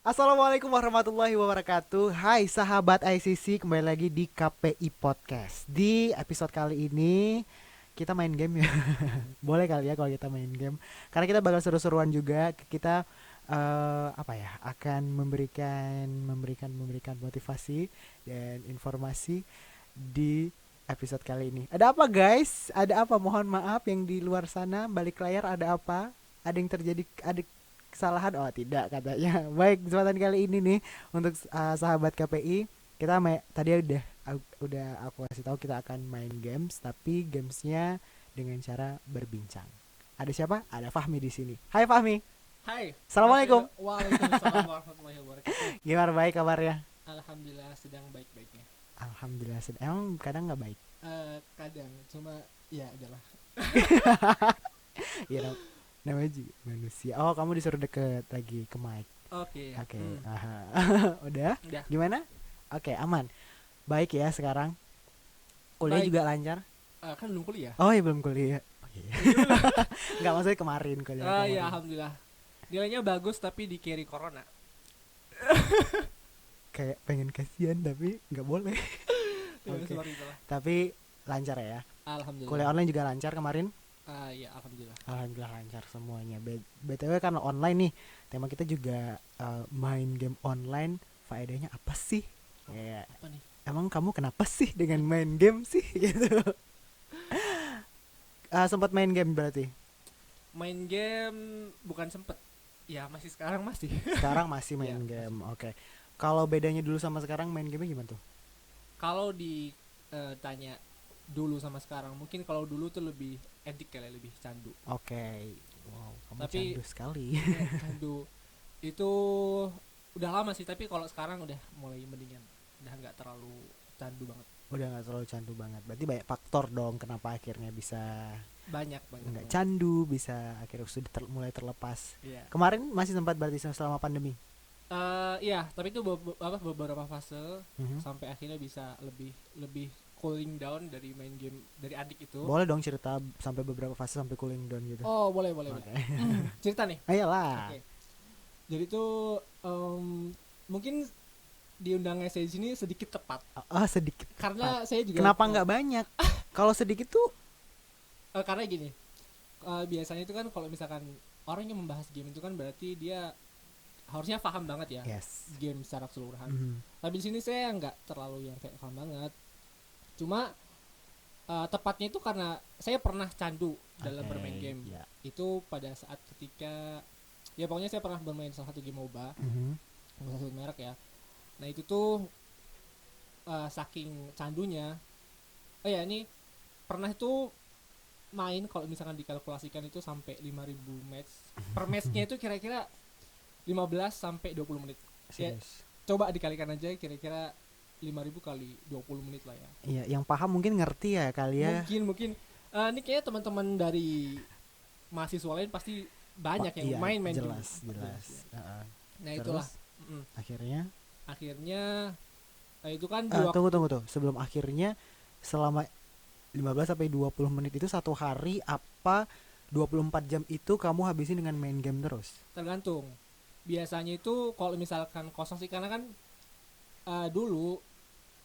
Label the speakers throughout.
Speaker 1: Assalamualaikum warahmatullahi wabarakatuh. Hai sahabat ICC, kembali lagi di KPI Podcast. Di episode kali ini kita main game ya. Boleh kali ya kalau kita main game. Karena kita bakal seru-seruan juga. Kita apa ya? Akan memberikan motivasi dan informasi di episode kali ini. Ada apa guys? Ada apa? Mohon maaf yang di luar sana balik layar ada apa? Ada yang terjadi? Ada kesalahan? Oh tidak katanya. Baik, kesempatan kali ini nih untuk sahabat KPI kita tadi udah aku kasih tahu kita akan main games, tapi gamesnya dengan cara berbincang. Ada siapa? Ada Fahmi di sini. Hai Fahmi.
Speaker 2: Hai,
Speaker 1: Assalamualaikum.
Speaker 2: Waalaikumsalam warahmatullahi wabarakatuh.
Speaker 1: Gimana, baik kabarnya?
Speaker 2: Alhamdulillah sedang baik-baiknya.
Speaker 1: Alhamdulillah. Emang kadang nggak baik.
Speaker 2: Kadang, cuma ya adalah.
Speaker 1: Iya, namanya juga manusia. Oh, kamu disuruh deket lagi ke mic.
Speaker 2: Oke, ya.
Speaker 1: Oke. Aha. Udah?
Speaker 2: Udah.
Speaker 1: Gimana? Oke, aman. Baik ya sekarang. Kuliah
Speaker 2: Baik.
Speaker 1: juga lancar.
Speaker 2: Kan belum kuliah.
Speaker 1: Oh iya, belum kuliah. Oh, iya. Nggak, maksudnya kemarin kuliah
Speaker 2: Ya,
Speaker 1: kemarin.
Speaker 2: alhamdulillah. Nilainya bagus tapi di carry corona.
Speaker 1: Kayak pengen kasihan tapi nggak boleh. Oke.
Speaker 2: Sorry itulah.
Speaker 1: Tapi lancar ya.
Speaker 2: Alhamdulillah.
Speaker 1: Kuliah online juga lancar kemarin.
Speaker 2: Ya, alhamdulillah.
Speaker 1: Alhamdulillah lancar semuanya. BTW karena online nih, tema kita juga main game online. Faedahnya apa sih? Ya,
Speaker 2: Apa nih?
Speaker 1: emang kamu kenapa sih dengan main game sih gitu? Sempat main game berarti?
Speaker 2: Main game bukan sempet. Ya, masih sekarang masih.
Speaker 1: Sekarang masih
Speaker 2: Ya,
Speaker 1: main
Speaker 2: masih.
Speaker 1: game. Oke. Kalau bedanya dulu sama sekarang main gamenya gimana tuh?
Speaker 2: Kalau ditanya dulu sama sekarang, mungkin kalau dulu tuh lebih edik kali, lebih candu.
Speaker 1: Oke. Wow, kamu
Speaker 2: Tapi
Speaker 1: candu sekali.
Speaker 2: ya, candu itu udah lama sih, tapi kalau sekarang udah mulai mendingan, udah nggak terlalu candu banget.
Speaker 1: Udah nggak terlalu candu banget. Berarti banyak faktor dong kenapa akhirnya bisa
Speaker 2: Banyak banget
Speaker 1: nggak
Speaker 2: banget.
Speaker 1: candu, bisa akhirnya sudah mulai terlepas.
Speaker 2: Iya.
Speaker 1: Kemarin masih sempat berarti selama pandemi.
Speaker 2: Iya, tapi itu beberapa fase
Speaker 1: Mhm.
Speaker 2: sampai akhirnya bisa lebih lebih cooling down dari main game dari adik itu.
Speaker 1: Boleh dong cerita sampai beberapa fase sampai cooling down gitu.
Speaker 2: Oh, boleh boleh boleh.
Speaker 1: Oke.
Speaker 2: Cerita nih.
Speaker 1: Ayolah.
Speaker 2: Oke. Jadi tuh mungkin diundangnya saya di sini sedikit tepat
Speaker 1: Sedikit.
Speaker 2: karena saya juga
Speaker 1: Kenapa nggak banyak? Kalau sedikit tuh
Speaker 2: karena gini, biasanya itu kan kalau misalkan orang yang membahas game itu kan berarti dia harusnya paham banget ya
Speaker 1: yes.
Speaker 2: game secara keseluruhan.
Speaker 1: Mhm.
Speaker 2: Tapi di sini saya nggak terlalu yang kayak paham banget. Cuma tepatnya itu karena saya pernah candu dalam
Speaker 1: Oke,
Speaker 2: bermain game.
Speaker 1: ya.
Speaker 2: Itu pada saat ketika ya pokoknya saya pernah bermain salah satu game MOBA,
Speaker 1: Mhm.
Speaker 2: nggak usah sebut merek ya. Nah itu tuh saking candunya, oh ya ini pernah itu main kalau misalkan dikalkulasikan itu sampai 5.000 match. Per matchnya itu kira-kira 15 sampai 20 menit. Ya,
Speaker 1: Serius.
Speaker 2: coba dikalikan aja kira-kira 5.000 kali 20 menit lah ya.
Speaker 1: Iya, yang paham mungkin ngerti ya kali ya.
Speaker 2: Mungkin ini kayaknya teman-teman dari mahasiswa lain pasti banyak yang
Speaker 1: Iya,
Speaker 2: main
Speaker 1: jelas,
Speaker 2: game.
Speaker 1: jelas.
Speaker 2: Ya. Nah
Speaker 1: Terus
Speaker 2: itulah.
Speaker 1: akhirnya
Speaker 2: Akhirnya itu kan
Speaker 1: tunggu tuh. Sebelum akhirnya selama 15 sampai 20 menit itu satu hari apa 24 jam itu kamu habisin dengan main game terus?
Speaker 2: tergantung. Biasanya itu kalau misalkan kosong sih karena kan dulu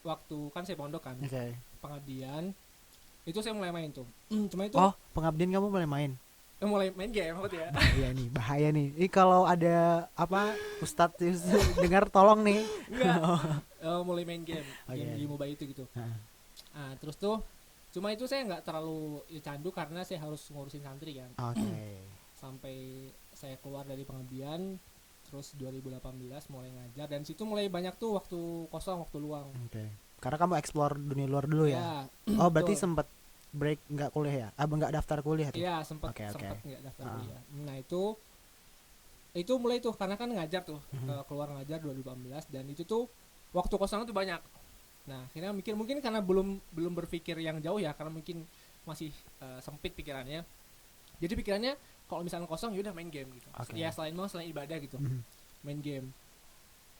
Speaker 2: waktu kan saya pondok kan,
Speaker 1: Oke.
Speaker 2: pengabdian itu saya mulai main tuh. Cuma itu
Speaker 1: Oh, pengabdian kamu mulai main.
Speaker 2: mulai main game maksudnya.
Speaker 1: Bahaya nih. Ini kalau ada apa Ustadz dengar tolong nih.
Speaker 2: Enggak. Mulai main game,
Speaker 1: Oke.
Speaker 2: game di mobile itu gitu.
Speaker 1: Heeh.
Speaker 2: Terus tuh cuma itu saya nggak terlalu candu karena saya harus ngurusin santri kan.
Speaker 1: Oke.
Speaker 2: Sampai saya keluar dari pengabdian terus 2018 mulai ngajar dan situ mulai banyak tuh waktu kosong, waktu luang.
Speaker 1: Oke. Karena kamu explore dunia luar dulu ya.
Speaker 2: Ya,
Speaker 1: Oh, berarti
Speaker 2: betul.
Speaker 1: sempat break nggak kuliah ya? Nggak daftar kuliah tuh?
Speaker 2: Iya, sempat
Speaker 1: Oke, oke.
Speaker 2: nggak daftar kuliah. Nah, itu mulai tuh karena kan ngajar tuh, keluar ngajar 2018 dan itu tuh waktu kosong tuh banyak. Nah, akhirnya mikir mungkin karena belum berpikir yang jauh ya, karena mungkin masih sempit pikirannya. Jadi pikirannya kalau misalnya kosong ya udah main game gitu.
Speaker 1: Oke.
Speaker 2: Ya selain ibadah gitu,
Speaker 1: Mhm.
Speaker 2: main game.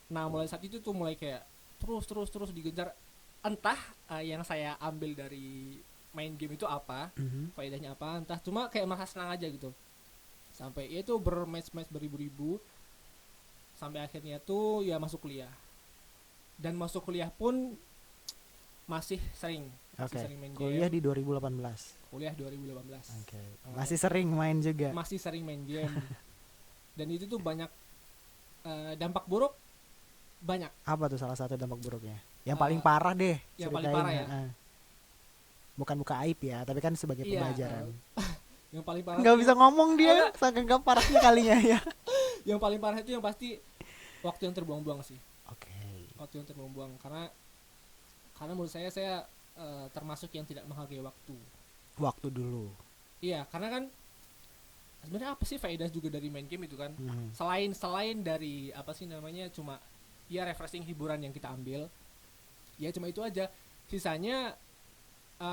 Speaker 2: Nah, mulai saat itu tuh mulai kayak terus digejar, entah yang saya ambil dari main game itu apa,
Speaker 1: Mhm.
Speaker 2: faedahnya apa, entah cuma kayak merasa senang aja gitu. Sampai ya itu bermatch-match beribu-ribu. sampai akhirnya tuh ya masuk kuliah, dan masuk kuliah pun masih sering
Speaker 1: Oke.
Speaker 2: main
Speaker 1: Kuliah
Speaker 2: game.
Speaker 1: di 2018.
Speaker 2: Kuliah 2018.
Speaker 1: Oke. Masih sering main juga.
Speaker 2: Masih sering main game. Dan itu tuh banyak dampak buruk, banyak.
Speaker 1: Apa tuh salah satu dampak buruknya? Yang
Speaker 2: Eh,
Speaker 1: paling parah deh.
Speaker 2: yang paling
Speaker 1: ceritain,
Speaker 2: parah ya.
Speaker 1: Bukan buka aib ya, tapi kan sebagai
Speaker 2: Iya,
Speaker 1: pembelajaran.
Speaker 2: Yang paling parah
Speaker 1: Nggak
Speaker 2: tuh-
Speaker 1: bisa ngomong dia, saking gak parahnya kalinya ya.
Speaker 2: yang paling parah itu yang pasti waktu yang terbuang-buang sih.
Speaker 1: Oke.
Speaker 2: Waktu yang terbuang-buang karena menurut saya termasuk yang tidak menghargai waktu.
Speaker 1: Waktu dulu.
Speaker 2: Iya, karena kan sebenarnya apa sih faedah juga dari main game itu kan?
Speaker 1: Hmm.
Speaker 2: Selain dari apa sih namanya, cuma ya refreshing, hiburan yang kita ambil. Ya cuma itu aja. Sisanya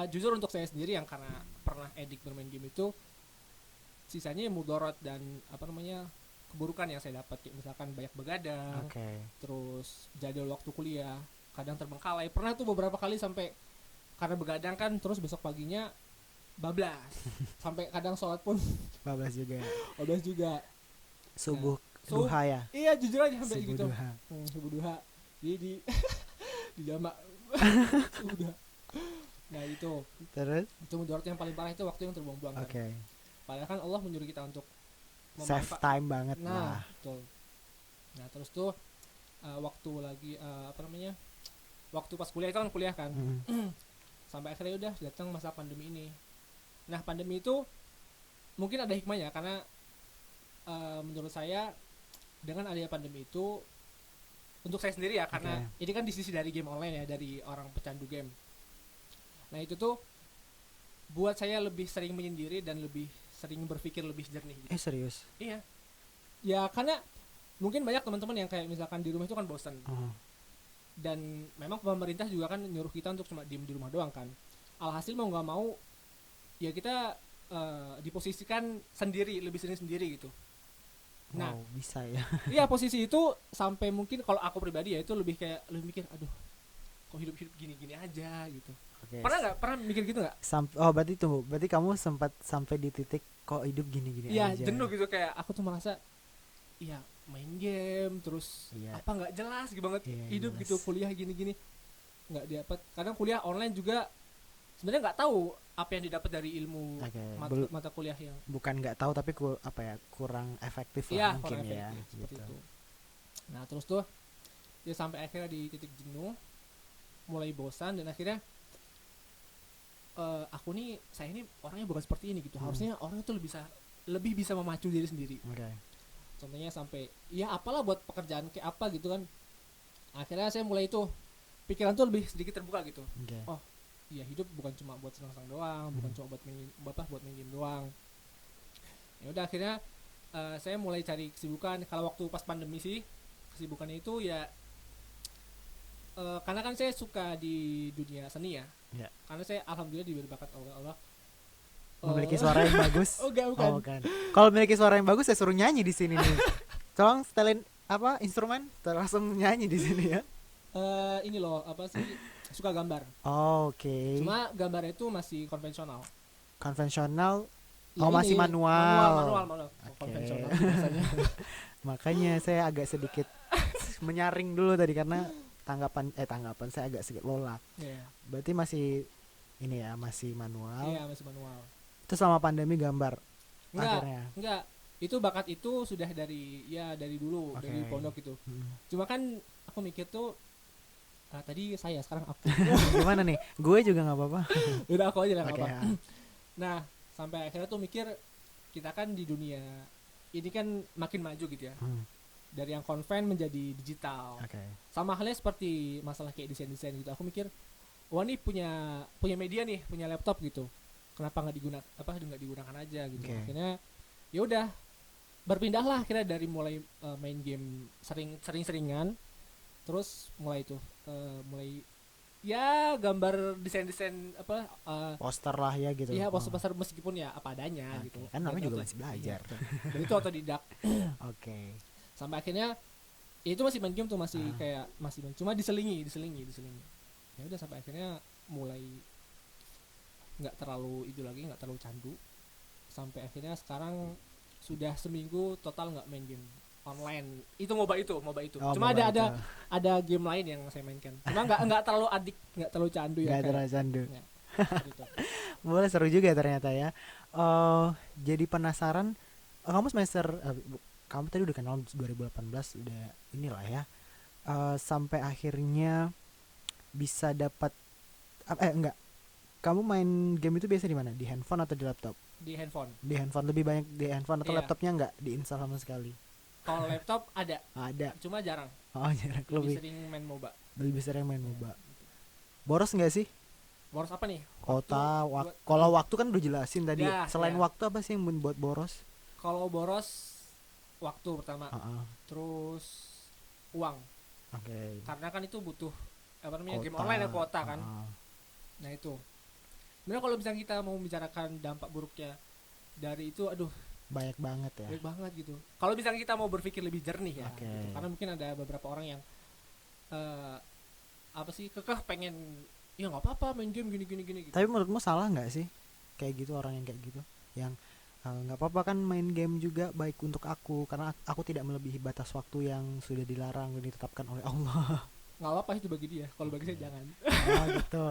Speaker 2: jujur untuk saya sendiri yang karena pernah edik bermain game itu, sisanya ya mudorot dan apa namanya, keburukan yang saya dapat, kayak misalkan banyak begadang,
Speaker 1: Oke.
Speaker 2: terus jadwal waktu kuliah kadang terbengkalai. Pernah tuh beberapa kali sampai karena begadang kan, terus besok paginya bablas. Sampai kadang sholat pun
Speaker 1: 15 juga.
Speaker 2: bablas juga.
Speaker 1: Subuh
Speaker 2: Subuh.
Speaker 1: duha ya.
Speaker 2: Iya, jujur aja sampai
Speaker 1: Subuh
Speaker 2: gitu.
Speaker 1: duha.
Speaker 2: Subuh duha. Di di jamak. Subuh duha. Nah,
Speaker 1: Terus?
Speaker 2: itu mudarat yang paling parah, itu waktu yang terbuang-buang kan.
Speaker 1: Oke.
Speaker 2: Padahal kan Allah menyuruh kita untuk
Speaker 1: Save time banget
Speaker 2: Nah,
Speaker 1: lah.
Speaker 2: betul. Nah, terus tuh waktu lagi apa namanya? Waktu pas kuliah itu kan kuliah kan.
Speaker 1: Hmm.
Speaker 2: Sampai akhirnya udah datang masa pandemi ini. Nah, pandemi itu mungkin ada hikmahnya karena menurut saya dengan adanya pandemi itu, untuk saya sendiri ya, karena ini kan di sisi dari game online ya, dari orang pecandu game. Nah, itu tuh buat saya lebih sering menyendiri dan lebih sering berpikir lebih jernih gitu.
Speaker 1: Serius?
Speaker 2: Iya. Ya karena mungkin banyak teman-teman yang kayak misalkan di rumah itu kan bosan. Dan memang pemerintah juga kan nyuruh kita untuk cuma diem di rumah doang kan. Alhasil mau nggak mau ya kita diposisikan sendiri, lebih sering sendiri gitu. Nah,
Speaker 1: Wow, bisa ya.
Speaker 2: iya, posisi itu sampai mungkin kalau aku pribadi ya itu lebih mikir, aduh, kok hidup gini-gini aja gitu.
Speaker 1: Oke.
Speaker 2: Pernah mikir gitu nggak?
Speaker 1: Berarti kamu sempat sampai di titik kok hidup gini-gini
Speaker 2: Iya,
Speaker 1: aja.
Speaker 2: jenuh gitu, kayak aku tuh merasa iya main game terus
Speaker 1: Iya.
Speaker 2: apa nggak jelas gitu banget,
Speaker 1: Iya,
Speaker 2: hidup
Speaker 1: jelas.
Speaker 2: gitu, kuliah gini-gini nggak dapat. Kadang kuliah online juga sebenarnya nggak tahu apa yang didapat dari ilmu
Speaker 1: Oke,
Speaker 2: mata kuliah yang
Speaker 1: bukan nggak tahu tapi kurang efektif
Speaker 2: iya,
Speaker 1: lah mungkin
Speaker 2: kurang
Speaker 1: ya
Speaker 2: efektif, seperti
Speaker 1: gitu.
Speaker 2: itu. Nah, terus tuh ya sampai akhirnya di titik jenuh, mulai bosan, dan akhirnya saya ini orangnya bukan seperti ini gitu. Harusnya orang itu lebih bisa memacu diri sendiri.
Speaker 1: Oke.
Speaker 2: Contohnya sampai ya apalah buat pekerjaan kayak apa gitu kan. Akhirnya saya mulai itu pikiran tuh lebih sedikit terbuka gitu.
Speaker 1: Oke.
Speaker 2: Oh, iya, hidup bukan cuma buat senang-senang doang, bukan cuma buat main game doang. Ya udah, akhirnya saya mulai cari kesibukan. Kalau waktu pas pandemi sih, kesibukannya itu ya karena kan saya suka di dunia seni ya.
Speaker 1: Ya.
Speaker 2: Karena saya alhamdulillah diberi bakat oleh Allah.
Speaker 1: Memiliki suara yang bagus.
Speaker 2: Oh, bukan.
Speaker 1: Oh, bukan. Kalau memiliki suara yang bagus saya suruh nyanyi di sini nih. Tolong setelin instrumen, langsung nyanyi di sini ya.
Speaker 2: Ini loh, apa sih, suka gambar.
Speaker 1: Oke.
Speaker 2: Cuma gambarnya itu masih konvensional.
Speaker 1: Konvensional.
Speaker 2: Ya,
Speaker 1: masih
Speaker 2: ini,
Speaker 1: manual.
Speaker 2: Oke.
Speaker 1: Oke.
Speaker 2: Konvensional biasanya.
Speaker 1: Makanya saya agak sedikit menyaring dulu tadi karena tanggapan saya agak sedikit lolat.
Speaker 2: Iya.
Speaker 1: Berarti masih masih manual.
Speaker 2: Iya, masih manual.
Speaker 1: Terus selama pandemi gambar
Speaker 2: Enggak,
Speaker 1: akhirnya.
Speaker 2: enggak. Itu bakat itu sudah dari dulu,
Speaker 1: Oke.
Speaker 2: dari pondok gitu. Cuma kan aku mikir tuh tadi saya, sekarang aku.
Speaker 1: Gimana nih? Gue juga nggak apa-apa.
Speaker 2: Udah, aku aja lah, nggak
Speaker 1: Oke.
Speaker 2: apa. Nah, sampai akhirnya tuh mikir, kita kan di dunia ini kan makin maju gitu ya. Dari yang konven menjadi digital.
Speaker 1: Oke.
Speaker 2: Sama halnya seperti masalah kayak desain gitu. Aku mikir, wah, nih punya media nih, punya laptop gitu. Kenapa nggak digunakan aja gitu.
Speaker 1: Oke.
Speaker 2: Akhirnya ya udah, berpindahlah akhirnya dari mulai main game sering-seringan, terus mulai ya gambar desain
Speaker 1: Poster lah ya gitu.
Speaker 2: ya poster meskipun ya apa adanya
Speaker 1: Oke,
Speaker 2: gitu.
Speaker 1: kan namanya juga
Speaker 2: Dan
Speaker 1: masih belajar.
Speaker 2: Iya, dan itu otodidak.
Speaker 1: Oke.
Speaker 2: Sampai akhirnya ya itu masih main game tuh, masih kayak masih main, cuma diselingi. Ya udah, sampai akhirnya mulai nggak terlalu candu. Sampai akhirnya sekarang sudah seminggu total nggak main game. online. Itu MOBA itu.
Speaker 1: Oh,
Speaker 2: Cuma
Speaker 1: MOBA
Speaker 2: ada
Speaker 1: itu.
Speaker 2: ada game lain yang saya mainkan. Cuma nggak terlalu adik, nggak terlalu candu ya
Speaker 1: Nggak
Speaker 2: kayak.
Speaker 1: terasa candu.
Speaker 2: Ya, seperti itu.
Speaker 1: Boleh, seru juga ternyata ya. Jadi penasaran. Kamu semester kamu tadi udah kenal 2018 udah inilah ya. Sampai akhirnya bisa dapat enggak. Kamu main game itu biasa di mana? Di handphone atau di laptop?
Speaker 2: Di handphone.
Speaker 1: Di handphone lebih banyak di handphone atau
Speaker 2: Iya.
Speaker 1: laptopnya enggak diinstal sama sekali?
Speaker 2: Kalau laptop ada,
Speaker 1: Ada.
Speaker 2: cuma jarang.
Speaker 1: Oh, jarak
Speaker 2: Lebih
Speaker 1: lebih
Speaker 2: sering main MOBA.
Speaker 1: lebih sering main MOBA. Boros enggak sih?
Speaker 2: Boros apa nih?
Speaker 1: Kota,
Speaker 2: Buat-
Speaker 1: kalau waktu kan udah jelasin tadi.
Speaker 2: Ya,
Speaker 1: Selain
Speaker 2: ya.
Speaker 1: waktu apa sih yang membuat boros?
Speaker 2: Kalau boros waktu pertama,
Speaker 1: Heeh.
Speaker 2: terus uang.
Speaker 1: Oke.
Speaker 2: Karena kan itu butuh apa namanya game
Speaker 1: Kota.
Speaker 2: online ya, kuota kan.
Speaker 1: Heeh.
Speaker 2: Nah itu. Sebenarnya kalau misalnya kita mau membicarakan dampak buruknya dari itu, aduh,
Speaker 1: Banyak banget ya.
Speaker 2: baik banget gitu. Kalau misalnya kita mau berpikir lebih jernih ya,
Speaker 1: Oke.
Speaker 2: gitu. Karena mungkin ada beberapa orang yang apa sih kekeh pengen, ya nggak apa-apa main game gini gitu.
Speaker 1: Tapi menurutmu salah nggak sih kayak gitu, orang yang kayak gitu, yang nggak apa-apa kan main game juga baik untuk aku karena aku tidak melebihi batas waktu yang sudah dilarang dan ditetapkan oleh Allah.
Speaker 2: Nggak apa-apa itu bagi dia. Kalau bagi saya jangan.
Speaker 1: Oh gitu.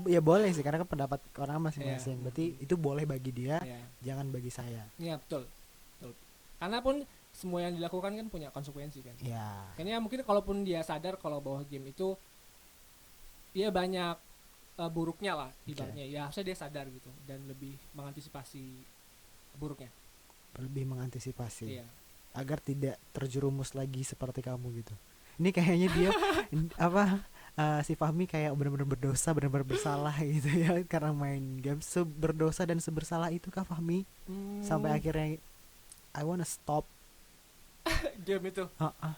Speaker 1: Ya boleh sih karena kan pendapat orang masing-masing.
Speaker 2: Iya.
Speaker 1: Berarti itu boleh bagi dia,
Speaker 2: Ya,
Speaker 1: jangan bagi saya.
Speaker 2: iya betul. Betul. Karena pun semua yang dilakukan kan punya konsekuensi kan.
Speaker 1: Ya.
Speaker 2: Kayaknya mungkin kalaupun dia sadar kalau bahwa game itu dia banyak buruknya lah ibaratnya, ya harusnya dia sadar gitu dan lebih mengantisipasi buruknya.
Speaker 1: Lebih mengantisipasi
Speaker 2: Iya.
Speaker 1: agar tidak terjerumus lagi seperti kamu gitu. Ini kayaknya dia apa si Fahmi kayak benar-benar berdosa, benar-benar bersalah gitu ya karena main game. Berdosa dan sebersalah itu kah Fahmi sampai akhirnya I wanna stop.
Speaker 2: game itu.
Speaker 1: Heeh.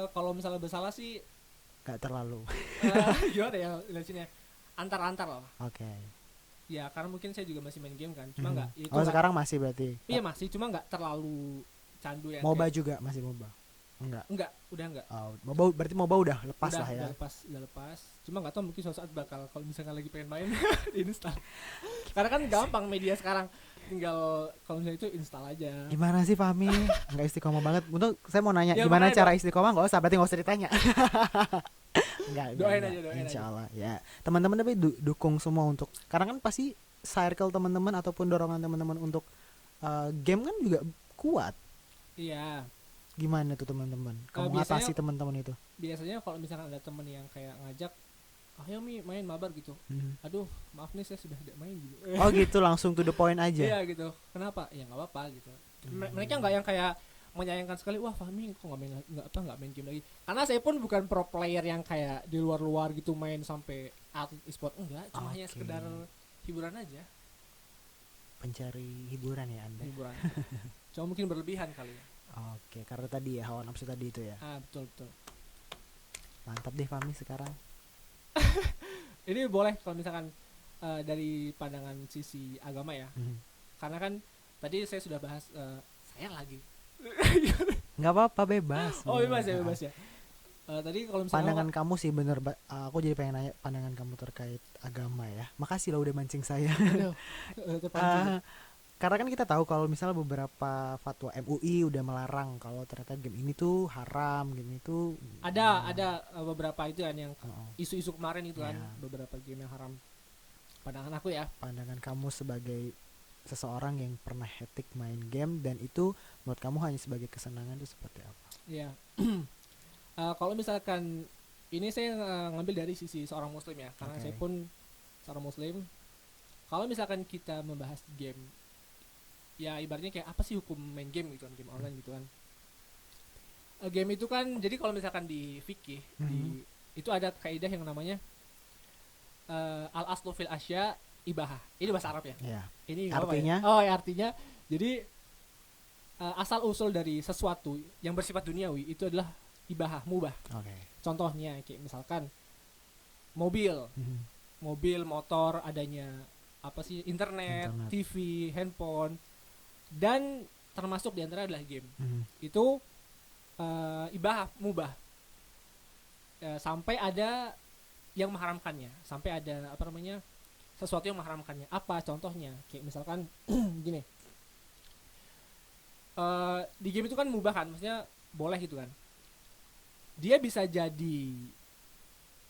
Speaker 2: Kalau misalnya bersalah sih
Speaker 1: Gak terlalu.
Speaker 2: gimana ya jelasinnya? Antar-antar lah.
Speaker 1: Oke.
Speaker 2: Ya karena mungkin saya juga masih main game kan, cuma nggak itu
Speaker 1: Oh
Speaker 2: nggak-
Speaker 1: sekarang masih berarti.
Speaker 2: iya masih, cuma nggak terlalu candu ya.
Speaker 1: MOBA juga masih MOBA.
Speaker 2: Enggak, udah enggak.
Speaker 1: Oh, MOBA berarti MOBA udah lepas
Speaker 2: Udah,
Speaker 1: lah ya.
Speaker 2: udah lepas. Cuma nggak tahu mungkin suatu saat bakal kalau misalnya lagi pengen main install. Karena kan gampang media sekarang, tinggal kalau misalnya itu install aja.
Speaker 1: Gimana sih Fahmi? Nggak istiqomah banget. Untuk saya mau nanya
Speaker 2: Ya,
Speaker 1: gimana
Speaker 2: makanya
Speaker 1: cara istiqomah, nggak usah, berarti nggak usah ditanya.
Speaker 2: Doain aja, doain
Speaker 1: Insya
Speaker 2: aja.
Speaker 1: Allah ya. Teman-teman tapi dukung semua untuk, karena kan pasti circle teman-teman ataupun dorongan teman-teman untuk game kan juga kuat.
Speaker 2: Iya.
Speaker 1: Gimana tuh teman-teman? Kamu
Speaker 2: Biasanya-
Speaker 1: ngatasi teman-teman itu?
Speaker 2: Biasanya kalau misalkan ada temen yang kayak ngajak, ayo Mi main mabar gitu. Aduh, maaf nih saya sudah tidak main gitu.
Speaker 1: Oh gitu, langsung to the point aja.
Speaker 2: Iya gitu. Kenapa? Ya nggak apa-apa gitu. Mereka nggak yang kayak menyayangkan sekali, wah Fahmi kok nggak main game lagi. Karena saya pun bukan pro player yang kayak di luar gitu main sampai atlet e-sport, enggak, cuma hanya
Speaker 1: Oke.
Speaker 2: sekedar hiburan aja.
Speaker 1: Pencari hiburan ya Anda.
Speaker 2: Hiburan. Cuma mungkin berlebihan kali ya.
Speaker 1: Oke, karena tadi ya hawa nafsu tadi itu ya.
Speaker 2: Betul betul.
Speaker 1: Mantap deh Fahmi sekarang.
Speaker 2: Ini boleh kalau misalkan dari pandangan sisi agama ya. Karena kan tadi saya sudah bahas saya lagi.
Speaker 1: Nggak apa-apa, bebas.
Speaker 2: Oh bebas ya. Tadi kalau misalnya
Speaker 1: Pandangan kamu sih bener, aku jadi pengen nanya pandangan kamu terkait agama ya. Makasih lo udah mancing saya.
Speaker 2: terpancing.
Speaker 1: Karena kan kita tahu kalau misalnya beberapa fatwa MUI udah melarang kalau ternyata game ini tuh haram, game itu
Speaker 2: ada beberapa itu kan yang
Speaker 1: Oh,
Speaker 2: isu-isu kemarin itu kan,
Speaker 1: Ya.
Speaker 2: beberapa game yang haram. Pandangan aku ya.
Speaker 1: pandangan kamu sebagai seseorang yang pernah hektik main game dan itu menurut kamu hanya sebagai kesenangan itu seperti apa?
Speaker 2: Iya. Kalau misalkan ini saya ngambil dari sisi seorang muslim ya, karena
Speaker 1: Oke.
Speaker 2: saya pun seorang muslim. Kalau misalkan kita membahas game, ya ibaratnya kayak apa sih hukum main game gitu kan, game online gitu kan. Game itu kan, jadi kalau misalkan di fikih, itu ada kaidah yang namanya al aslu fil asya ibahah. Ini bahasa Arab ya.
Speaker 1: Ya.
Speaker 2: Ini nggak apa-apa
Speaker 1: Artinya?
Speaker 2: ya? Oh ya, artinya jadi asal usul dari sesuatu yang bersifat duniawi itu adalah ibahah, mubah.
Speaker 1: Oke.
Speaker 2: Contohnya kayak misalkan mobil, motor, adanya apa sih, internet,
Speaker 1: Internet.
Speaker 2: TV, handphone, dan termasuk diantara adalah game.
Speaker 1: Mhm.
Speaker 2: Itu ibahah, mubah. Sampai ada yang mengharamkannya, sampai ada apa namanya, sesuatu yang mengharamkannya. Apa contohnya? Kayak misalkan gini, di game itu kan mubah kan, maksudnya boleh gitu kan, dia bisa jadi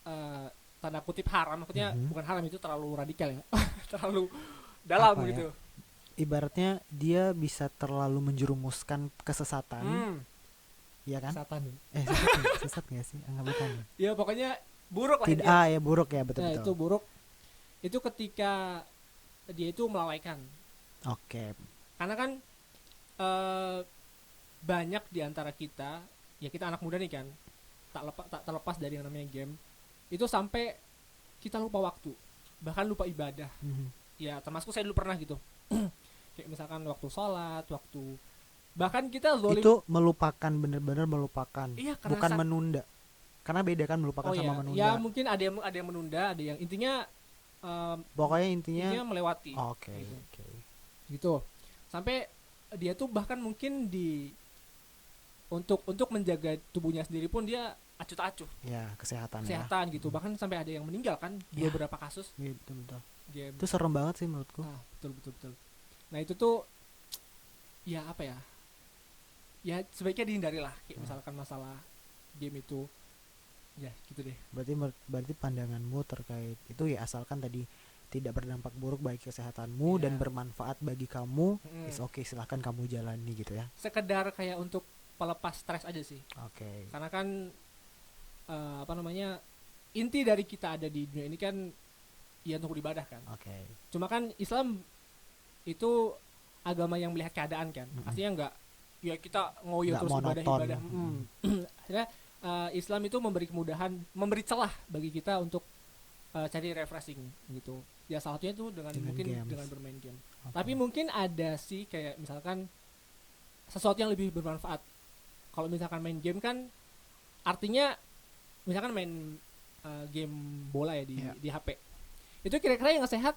Speaker 2: eh, tanda kutip haram, maksudnya
Speaker 1: Mhm.
Speaker 2: bukan haram, itu terlalu radikal ya, terlalu dalam
Speaker 1: Apa ya?
Speaker 2: gitu.
Speaker 1: Ibaratnya dia bisa terlalu menjerumuskan kesesatan,
Speaker 2: Hmm,
Speaker 1: ya kan?
Speaker 2: kesatan nih.
Speaker 1: Sesat nggak? Sesat nggak sih? Enggak, bukan ya?
Speaker 2: Ya pokoknya buruk lah
Speaker 1: Tidak,
Speaker 2: dia.
Speaker 1: ya buruk ya, betul
Speaker 2: Nah
Speaker 1: betul.
Speaker 2: itu buruk, itu ketika dia itu melalaikan,
Speaker 1: Oke.
Speaker 2: karena kan eh, banyak di antara kita, ya kita anak muda nih kan, tak terlepas dari yang namanya game, itu sampai kita lupa waktu, bahkan lupa ibadah.
Speaker 1: Mhm.
Speaker 2: Ya termasuk saya dulu pernah gitu. Kayak misalkan waktu sholat, waktu bahkan kita zolim.
Speaker 1: Itu melupakan, bener-bener melupakan,
Speaker 2: Iya karena
Speaker 1: bukan menunda. Karena beda kan melupakan
Speaker 2: oh
Speaker 1: sama
Speaker 2: ya, ya
Speaker 1: menunda.
Speaker 2: mungkin ada yang menunda, ada yang intinya em,
Speaker 1: Pokoknya intinya,
Speaker 2: intinya melewati
Speaker 1: oke,
Speaker 2: gitu.
Speaker 1: oke.
Speaker 2: Gitu. Sampai dia tuh bahkan mungkin di untuk menjaga tubuhnya sendiri pun dia acuh tak acuh
Speaker 1: Ya, kesehatan ya.
Speaker 2: kesehatan gitu, bahkan sampai ada yang meninggal kan di
Speaker 1: Ya.
Speaker 2: beberapa kasus
Speaker 1: Gitu, betul.
Speaker 2: game.
Speaker 1: Itu serem banget sih menurutku.
Speaker 2: Ah, betul betul betul. Nah itu tuh ya apa ya, ya sebaiknya dihindari lah, kayak misalkan masalah game itu, ya gitu deh.
Speaker 1: Berarti pandanganmu terkait itu ya, asalkan tadi tidak berdampak buruk bagi kesehatanmu
Speaker 2: Iya.
Speaker 1: dan bermanfaat bagi kamu,
Speaker 2: Mm.
Speaker 1: is oke, silahkan kamu jalani gitu ya.
Speaker 2: Sekedar kayak untuk pelepas stres aja sih,
Speaker 1: Oke.
Speaker 2: karena kan apa namanya, inti dari kita ada di dunia ini kan ya untuk beribadah kan.
Speaker 1: Oke.
Speaker 2: Cuma kan Islam itu agama yang melihat keadaan kan, artinya nggak ya kita ngoyo
Speaker 1: Nggak
Speaker 2: terus
Speaker 1: monoton.
Speaker 2: ibadah. Akhirnya Islam itu memberi kemudahan, memberi celah bagi kita untuk cari refreshing gitu. Ya salah satunya itu dengan mungkin
Speaker 1: games.
Speaker 2: dengan bermain game.
Speaker 1: Oke.
Speaker 2: Tapi mungkin ada sih kayak misalkan sesuatu yang lebih bermanfaat. Kalau misalkan main game kan artinya misalkan main game bola ya
Speaker 1: Iya.
Speaker 2: di HP. Itu kira-kira yang sehat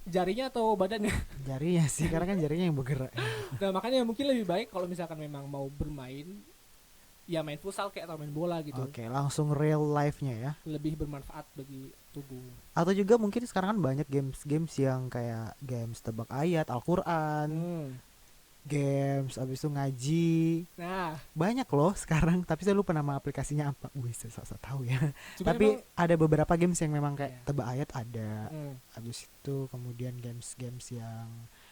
Speaker 2: jarinya atau badannya?
Speaker 1: Jarinya sih, karena kan jarinya yang bergerak.
Speaker 2: Nah makanya mungkin lebih baik kalau misalkan memang mau bermain, ya main futsal kayak atau main bola gitu.
Speaker 1: Oke, langsung real life-nya ya.
Speaker 2: Lebih bermanfaat bagi tubuh.
Speaker 1: Atau juga mungkin sekarang kan banyak games yang kayak games tebak ayat, Al-Qur'an, games abis itu ngaji.
Speaker 2: Nah,
Speaker 1: Banyak loh sekarang, tapi saya lupa nama aplikasinya apa. Wih, saya tahu ya.
Speaker 2: cuma
Speaker 1: Tapi
Speaker 2: emang,
Speaker 1: ada beberapa games yang memang kayak
Speaker 2: Iya.
Speaker 1: tebak ayat ada.
Speaker 2: mm,
Speaker 1: Habis itu kemudian games yang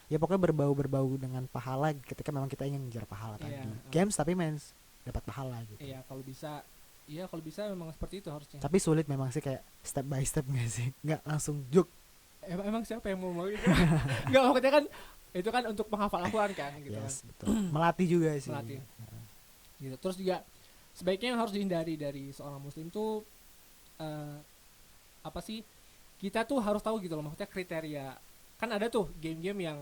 Speaker 1: ya pokoknya berbau dengan pahala ketika memang kita ingin mengejar pahala
Speaker 2: Iya,
Speaker 1: tadi. Games tapi main dapat pahala gitu.
Speaker 2: iya kalau bisa memang seperti itu harusnya.
Speaker 1: Tapi sulit memang sih, kayak step by step nggak sih? Nggak langsung juk.
Speaker 2: Emang siapa yang mau gitu? Enggak, maksudnya kan itu kan untuk menghafal Al-Quran kan gitu kan.
Speaker 1: Yes, betul. Melatih juga sih.
Speaker 2: Melatih. Gitu. Terus juga sebaiknya yang harus dihindari dari seorang muslim tuh apa sih? Kita tuh harus tahu gitu loh, maksudnya kriteria. Kan ada tuh game-game yang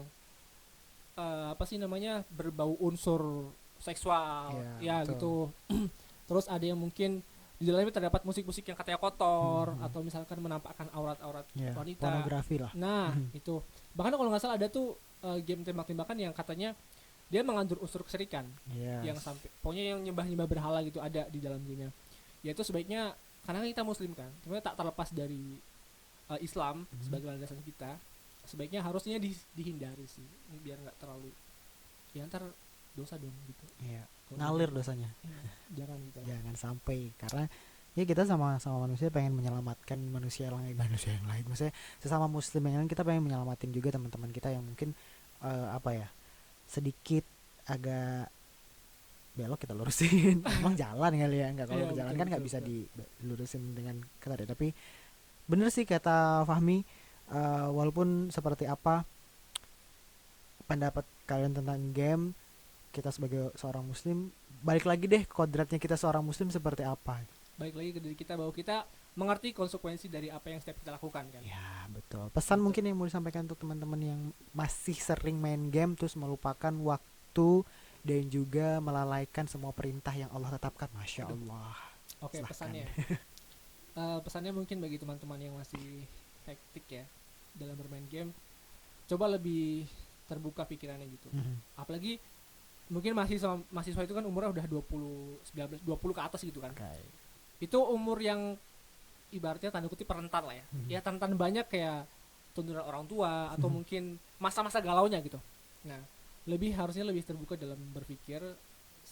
Speaker 2: apa sih namanya, berbau unsur seksual,
Speaker 1: Iya,
Speaker 2: ya
Speaker 1: betul.
Speaker 2: gitu. Terus ada yang mungkin di dalamnya terdapat musik-musik yang katanya kotor,
Speaker 1: Hmm.
Speaker 2: atau misalkan menampakkan aurat-aurat
Speaker 1: Ya,
Speaker 2: wanita.
Speaker 1: pornografi lah.
Speaker 2: Nah, itu. Bahkan kalau nggak salah ada tuh game tembak-tembakan yang katanya dia mengandung unsur keserikan,
Speaker 1: Yes.
Speaker 2: yang sampai pokoknya yang nyembah-nyembah berhala gitu ada di dalam gamenya. Ya itu sebaiknya, karena kita muslim kan, sebenarnya tak terlepas dari Islam sebagai landasan kita, sebaiknya harusnya dihindari sih, biar nggak terlalu ya ntar dosa dong gitu.
Speaker 1: Iya.
Speaker 2: Kalau
Speaker 1: Ngalir
Speaker 2: gitu.
Speaker 1: dosanya.
Speaker 2: Jangan gitu.
Speaker 1: Jangan sampai, karena ya kita sama manusia pengen menyelamatkan manusia yang lain. Maksudnya sesama muslim yang lain, kita pengen menyelamatin juga teman-teman kita yang mungkin apa ya, sedikit agak belok kita lurusin. Emang jalan kali ya, nggak, kalau
Speaker 2: Iya,
Speaker 1: jalan
Speaker 2: betul,
Speaker 1: kan nggak
Speaker 2: betul,
Speaker 1: bisa
Speaker 2: betul.
Speaker 1: dilurusin dengan ketat ya. Tapi bener sih kata Fahmi, walaupun seperti apa pendapat kalian tentang game, kita sebagai seorang muslim, balik lagi deh kodratnya kita seorang muslim seperti apa.
Speaker 2: Baik lagi ke diri kita, bahwa kita mengerti konsekuensi dari apa yang setiap kita lakukan kan.
Speaker 1: Ya betul. Pesan
Speaker 2: Betul.
Speaker 1: mungkin yang mau disampaikan untuk teman-teman yang masih sering main game terus melupakan waktu dan juga melalaikan semua perintah yang Allah tetapkan. Masya
Speaker 2: Aduh.
Speaker 1: Allah.
Speaker 2: Oke,
Speaker 1: Silahkan.
Speaker 2: pesannya. Pesannya mungkin bagi teman-teman yang masih hektik ya dalam bermain game, coba lebih terbuka pikirannya gitu. Apalagi mungkin mahasiswa itu kan umurnya udah 19 20 ke atas gitu kan.
Speaker 1: Oke.
Speaker 2: Itu umur yang ibaratnya tanda kutip rentan lah ya. Ya rentan banyak kayak tuntunan orang tua atau mungkin masa-masa galaunya gitu. Nah, harusnya lebih terbuka dalam berpikir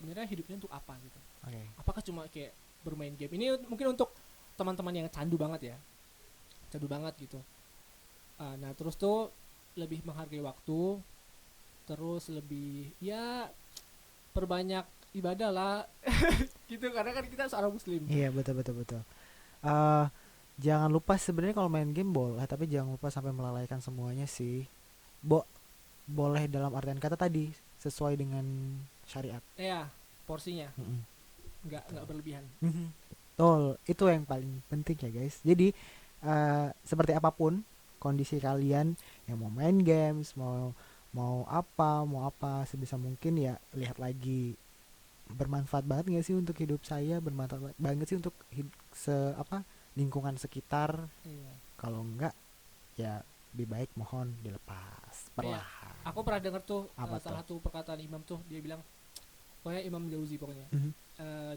Speaker 2: sebenarnya hidupnya untuk apa gitu.
Speaker 1: Oke.
Speaker 2: Apakah cuma kayak bermain game? Ini mungkin untuk teman-teman yang candu banget ya, candu banget gitu. Nah terus tuh lebih menghargai waktu, terus lebih ya perbanyak ibadah lah gitu, karena kan kita seorang muslim.
Speaker 1: Iya, betul betul betul. Eh jangan lupa sebenarnya kalau main game boleh, tapi jangan lupa sampai melalaikan semuanya sih. Boleh dalam artian kata tadi sesuai dengan syariat.
Speaker 2: Ya porsinya
Speaker 1: Mm-mm.
Speaker 2: nggak berlebihan.
Speaker 1: Betul, itu yang paling penting ya guys. Jadi seperti apapun kondisi kalian, yang mau main games, mau apa sebisa mungkin ya lihat lagi bermanfaat banget nggak sih untuk hidup saya, bermanfaat banget sih untuk lingkungan sekitar.
Speaker 2: Iya.
Speaker 1: Kalau enggak ya lebih baik mohon dilepas perlahan.
Speaker 2: Aku pernah dengar tuh
Speaker 1: Apa
Speaker 2: salah satu perkataan imam tuh, dia bilang, pokoknya Imam Jauzi pokoknya.
Speaker 1: Mhm.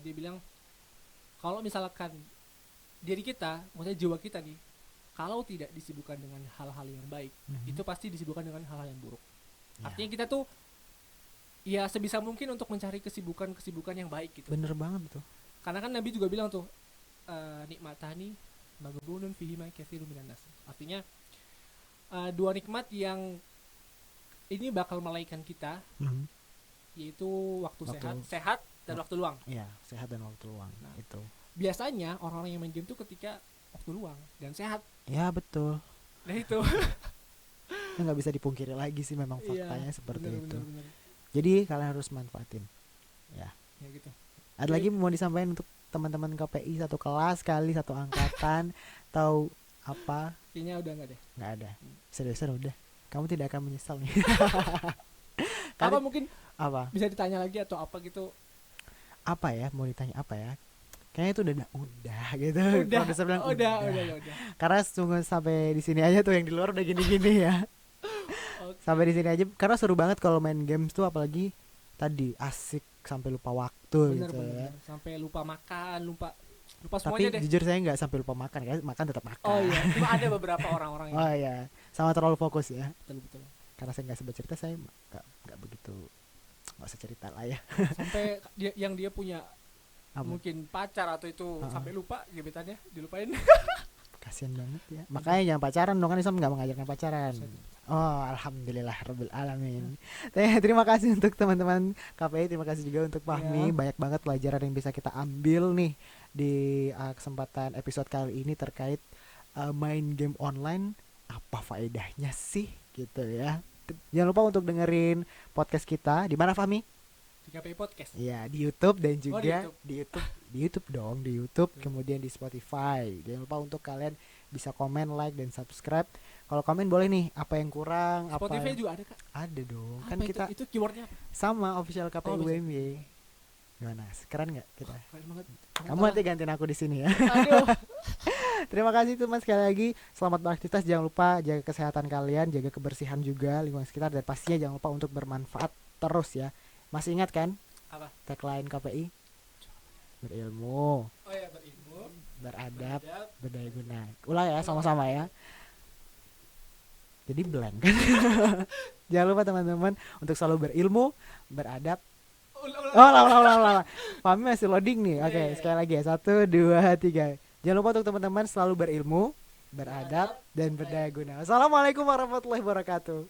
Speaker 2: Dia bilang kalau misalkan diri kita, maksudnya jiwa kita nih, kalau tidak disibukkan dengan hal-hal yang baik,
Speaker 1: Mhm.
Speaker 2: itu pasti disibukkan dengan hal-hal yang buruk.
Speaker 1: Ya,
Speaker 2: Artinya kita tuh ya sebisa mungkin untuk mencari kesibukan yang baik gitu.
Speaker 1: bener banget tuh.
Speaker 2: Karena kan Nabi juga bilang tuh, nikmatani maghbunun fihima katsirun minan nas. Artinya dua nikmat yang ini bakal melaikan kita,
Speaker 1: Mhm.
Speaker 2: yaitu waktu
Speaker 1: Waktu-
Speaker 2: sehat dan waktu luang.
Speaker 1: Iya, sehat dan waktu luang
Speaker 2: Nah.
Speaker 1: itu.
Speaker 2: Biasanya orang-orang yang main game tuh ketika waktu luang dan sehat.
Speaker 1: Ya betul.
Speaker 2: Nah itu.
Speaker 1: Itu nggak bisa dipungkiri lagi sih, memang
Speaker 2: Iya,
Speaker 1: faktanya seperti
Speaker 2: bener,
Speaker 1: itu.
Speaker 2: bener.
Speaker 1: Jadi kalian harus manfaatin.
Speaker 2: Ya gitu.
Speaker 1: Ada lagi mau disampaikan untuk teman-teman KPI satu kelas kali satu angkatan tahu apa?
Speaker 2: Kayaknya udah enggak deh.
Speaker 1: Nggak ada. Seriusan udah. Kamu tidak akan menyesal nih.
Speaker 2: Apa
Speaker 1: Kali-
Speaker 2: mungkin
Speaker 1: apa?
Speaker 2: bisa ditanya lagi atau apa gitu?
Speaker 1: Apa ya? Mau ditanya apa ya? Kayaknya itu udah gitu.
Speaker 2: Udah,
Speaker 1: Produser bilang
Speaker 2: udah.
Speaker 1: Karena sungguh sampai di sini aja tuh, yang di luar udah gini-gini ya.
Speaker 2: Oke.
Speaker 1: Sampai di sini aja karena seru banget kalau main games tuh, apalagi tadi asik sampai lupa waktu
Speaker 2: Bener,
Speaker 1: gitu ya.
Speaker 2: sampai lupa makan, lupa
Speaker 1: Tapi
Speaker 2: semuanya deh.
Speaker 1: jujur saya nggak sampai lupa makan, kan makan tetap makan.
Speaker 2: Oh iya, cuma ada beberapa orang-orang yang
Speaker 1: Oh iya, sama terlalu fokus ya.
Speaker 2: betul.
Speaker 1: Karena saya nggak sebut cerita, saya nggak begitu, nggak usah cerita lah ya.
Speaker 2: Sampai dia punya
Speaker 1: Apa?
Speaker 2: mungkin pacar atau itu
Speaker 1: Ha-ha.
Speaker 2: sampai lupa gebetannya, dilupain.
Speaker 1: Kasian banget ya. Makanya jangan pacaran dong, kan Islam nggak mengajarkan pacaran. Oh, alhamdulillah rabbil alamin. Terima kasih untuk teman-teman KPI, terima kasih juga untuk Fahmi.
Speaker 2: Iya.
Speaker 1: Banyak banget pelajaran yang bisa kita ambil nih di kesempatan episode kali ini terkait main game online. Apa faedahnya sih gitu ya. Jangan lupa untuk dengerin podcast kita di mana, Fahmi?
Speaker 2: Di KPI Podcast.
Speaker 1: Iya, di YouTube dan
Speaker 2: di
Speaker 1: juga
Speaker 2: YouTube.
Speaker 1: di YouTube dong, di YouTube,
Speaker 2: Oke.
Speaker 1: kemudian di Spotify. Jangan lupa untuk kalian bisa komen, like dan subscribe. Kalau komen boleh nih, apa yang kurang,
Speaker 2: Spotify
Speaker 1: apa
Speaker 2: juga ada Kak.
Speaker 1: ada dong.
Speaker 2: Apa
Speaker 1: Kan
Speaker 2: itu?
Speaker 1: kita
Speaker 2: Itu keywordnya apa?
Speaker 1: sama official KPI
Speaker 2: Oh, bisa.
Speaker 1: UMY. Gimana? Keren nggak kita?
Speaker 2: Keren banget.
Speaker 1: Kamu nanti gantiin aku di sini ya.
Speaker 2: Aduh.
Speaker 1: Terima kasih teman, sekali lagi selamat beraktivitas. Jangan lupa jaga kesehatan kalian, jaga kebersihan juga lingkungan sekitar, dan pastinya jangan lupa untuk bermanfaat terus ya. Masih ingat kan
Speaker 2: Apa?
Speaker 1: tagline KPI? Berilmu,
Speaker 2: Oh ya, berilmu,
Speaker 1: beradab,
Speaker 2: beradab.
Speaker 1: berdaya guna. Ulang ya sama-sama ya. Jadi blank kan. Jangan lupa teman-teman untuk selalu berilmu, beradab.
Speaker 2: Ulang.
Speaker 1: Ulang. Pahmi masih loading nih. Oke,
Speaker 2: Iya.
Speaker 1: sekali lagi ya. 1, 2, 3. Jangan lupa untuk teman-teman selalu berilmu, beradab, dan berdaya guna. Assalamualaikum warahmatullahi wabarakatuh.